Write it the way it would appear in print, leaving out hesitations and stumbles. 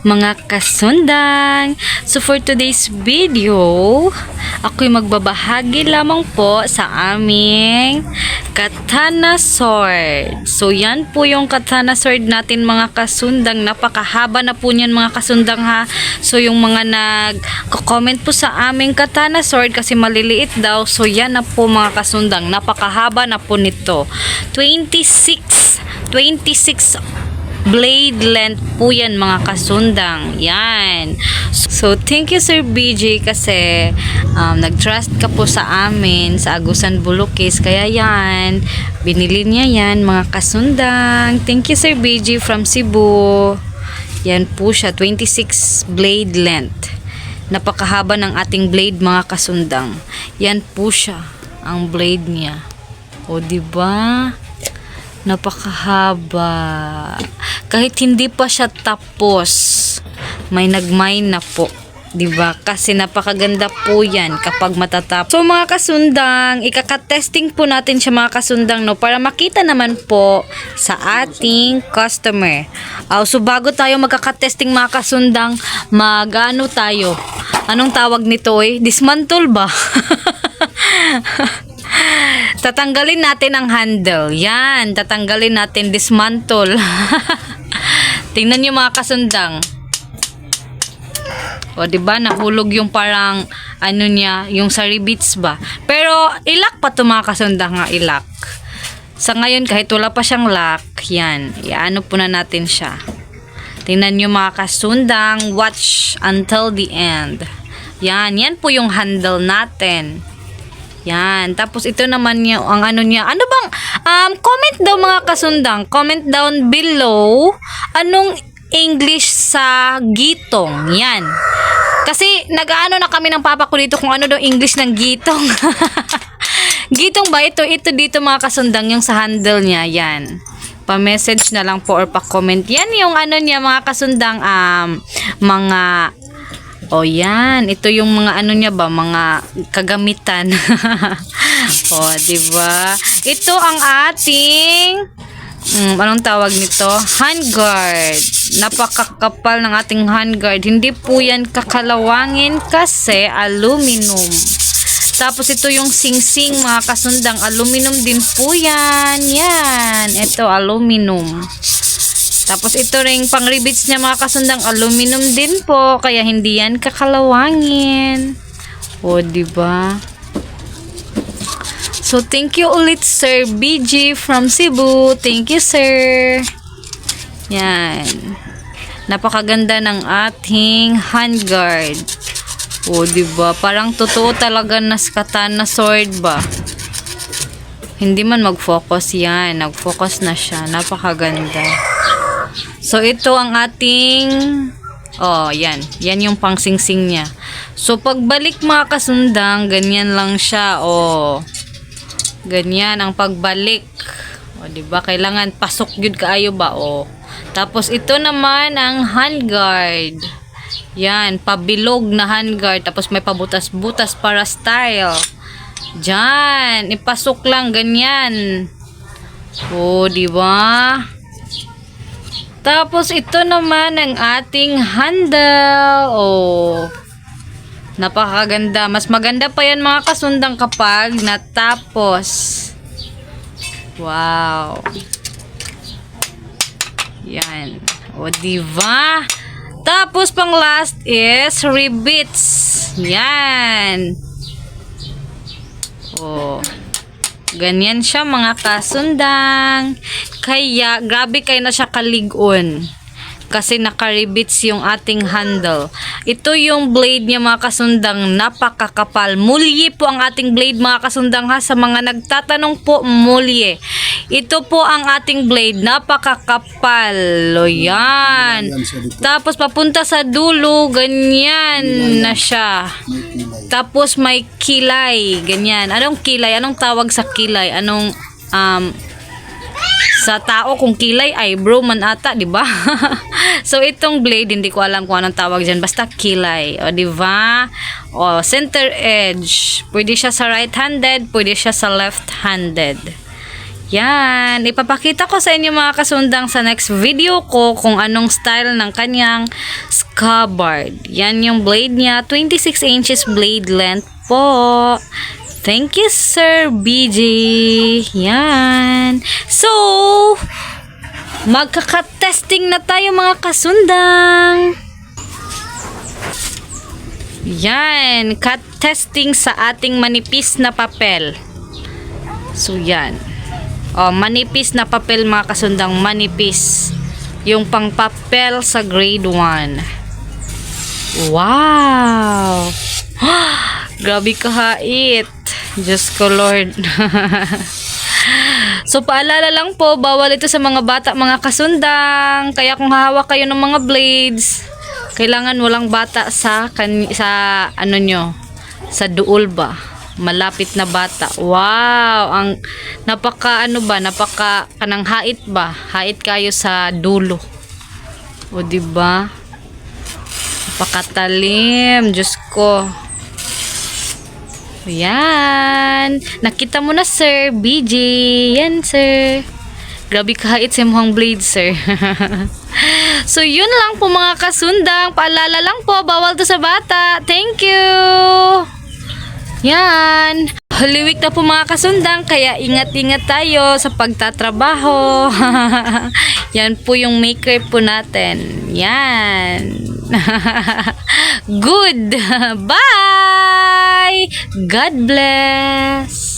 Mga kasundang, so for today's video, ako'y magbabahagi lamang po sa aming katana sword. So yan po yung katana sword natin mga kasundang. Napakahaba na po niyan mga kasundang ha. So yung mga nag-comment po sa aming katana sword kasi maliliit daw. So yan na po mga kasundang. Napakahaba na po nito. 26 blade length po yan mga kasundang. Yan. So thank you Sir BJ kasi nag-trust ka po sa amin sa Agusan Bulukis. Kaya yan, binili niya yan mga kasundang. Thank you Sir BJ from Cebu. Yan po siya, 26 blade length. Napakahaba ng ating blade mga kasundang. Yan po siya, ang blade niya. O diba? Napakahaba. Kahit hindi pa siya tapos, may nagmine na po. Diba? Kasi napakaganda po yan kapag matatapos. So mga kasundang, ikaka-testing po natin siya mga kasundang no, para makita naman po sa ating customer. So bago tayo magkaka-testing mga kasundang, mag-ano tayo? Anong tawag nito eh? Dismantle ba? Tatanggalin natin ang handle. Yan, tatanggalin natin, dismantle. Tingnan niyo mga kasundang. O diba, nahulog yung parang ano niya, yung sa rivets ba. Pero ilak pa to mga kasundang nga, ilak. Sa ngayon kahit wala pa siyang lock, yan, iano po na natin siya. Tingnan niyo mga kasundang, watch until the end. Yan, yan po yung handle natin. Yan. Tapos ito naman yung ang ano niya. Ano bang comment daw mga kasundang. Comment down below anong English sa gitong. Yan. Kasi nag-aano na kami ng papa ko dito kung ano daw English ng gitong. Gitong ba ito? Ito dito mga kasundang yung sa handle niya. Yan. Pa-message na lang po or pa-comment. Yan yung ano niya mga kasundang mga yan. Ito yung mga ano niya ba, mga kagamitan. Diba? Ito ang ating anong tawag nito? Handguard. Napakakapal ng ating handguard. Hindi po yan kakalawangin kasi aluminum. Tapos ito yung singsing mga kasundang, aluminum din po yan. Yan. Ito aluminum. Tapos ito ring pang rivets niya mga kasundang, aluminum din po, kaya hindi yan kakalawangin. Diba? So thank you ulit Sir BG from Cebu. Thank you sir. Yan. Napakaganda ng ating handguard. Diba? Parang totoo talaga na katana sword ba? Hindi man mag-focus yan. Nag-focus na siya. Napakaganda. So, ito ang ating yan. Yan yung pangsingsing niya. So, pagbalik mga kasundang, ganyan lang siya. Ganyan ang pagbalik. Diba? Kailangan pasok yun kaayo ba? Tapos, ito naman ang handguard. Yan. Pabilog na handguard. Tapos, may pabutas-butas para style. Diyan. Ipasok lang. Ganyan. Diba? Tapos, ito naman ang ating handle. Napakaganda. Mas maganda pa yan mga kasundang kapag natapos. Wow. Yan. Diba? Tapos, pang last is rivets. Yan. Ganyan siya mga kasundang. Kaya, grabe kayo na siya kaligon. Kasi nakaribits yung ating handle. Ito yung blade niya mga kasundang. Napakakapal. Mulye po ang ating blade mga kasundang ha. Sa mga nagtatanong po, mulye. Ito po ang ating blade. Napakakapal. Yan. Tapos papunta sa dulo, ganyan na siya. Tapos may kilay. Ganyan. Anong kilay? Anong tawag sa kilay? Anong sa tao kung kilay, eyebrow man ata, di ba? So itong blade hindi ko alam kung anong tawag diyan, basta kilay, di ba? Center edge. Pwede siya sa right-handed, pwede siya sa left-handed. Yan, ipapakita ko sa inyo mga kasundang sa next video ko kung anong style ng kanyang scabbard. Yan yung blade niya, 26 inches blade length po. Thank you, Sir BJ. Yan. So, magkaka-testing na tayo mga kasundang. Yan, cut testing sa ating manipis na papel. So, yan. Manipis na papel mga kasundang, manipis. Yung pang papel sa grade 1. Wow! Grabe kahait. Diyos ko Lord. So, paalala lang po, bawal ito sa mga bata, mga kasundang. Kaya kung hahawak kayo ng mga blades, kailangan walang bata sa ano nyo, sa duol ba? Malapit na bata. Wow, ang napaka kanang hait ba? Hait kayo sa dulo. O di ba? Napakatalim, Diyos ko. Yan. Nakita mo na, Sir BJ. Yan, sir. Grabe kahit sa muhang blade, sir. So, yun lang po mga kasundang. Paalala lang po, bawal to sa bata. Thank you. Yan. Holy Week na po mga kasundang, kaya ingat-ingat tayo sa pagtatrabaho. Yan po yung maker po natin. Yan. Good. Bye. God bless.